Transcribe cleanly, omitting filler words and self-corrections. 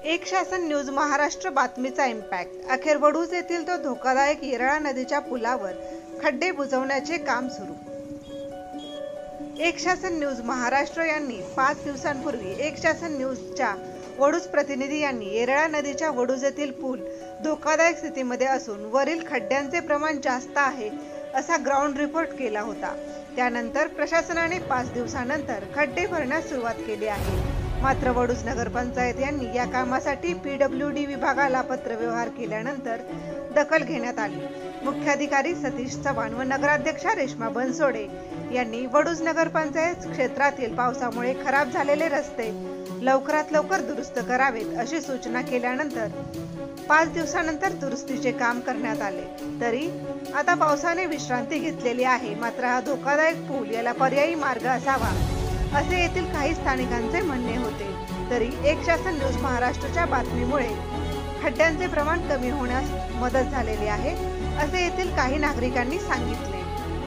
एक शासन न्यूज महाराष्ट्र बातमीचा इम्पॅक्ट। अखेर वडूज येथील तो धोकादायक येरळा नदीच्या पुलावर खड्डे बुजवण्याचे काम सुरू। एक शासन न्यूज महाराष्ट्र यांनी 5 दिवसांपूर्वी एक शासन न्यूजच्या वडूज प्रतिनिधी यांनी येरळा नदीच्या वडूज येथील पूल धोकादायक स्थितीमध्ये असून वरील खड्ड्यांचे प्रमाण जास्त आहे असा ग्राउंड रिपोर्ट केला होता। त्यानंतर प्रशासनाने 5 दिवसानंतर खड्डे भरण्यास सुरुवात केली आहे। मात्र वडूज नगरपंचायत यांनी या कामासाठी PWD विभागाला पत्रव्यवहार केल्यानंतर दखल घेण्यात आली। मुख्याधिकारी सतीश चव्हाण व नगराध्यक्षा रेश्मा बनसोडे यांनी वडूज नगरपंचायत क्षेत्रातील पावसामुळे खराब झालेले रस्ते लवकरात लवकर दुरुस्त करावेत अशी सूचना केल्यानंतर 5 दिवसानंतर दुरुस्तीचे काम करण्यात आले। तरी आता पावसाने विश्रांती घेतलेली आहे। मात्र हा धोकादायक पूल याला पर्यायी मार्ग असावा असे येथील काही स्थानिकांचे म्हणणे होते। तरी एक शासन न्यूज महाराष्ट्राच्या बातमीमुळे खड्ड्यांचे प्रमाण कमी होण्यास मदत झालेली आहे असे येथील काही नागरिकांनी सांगितले।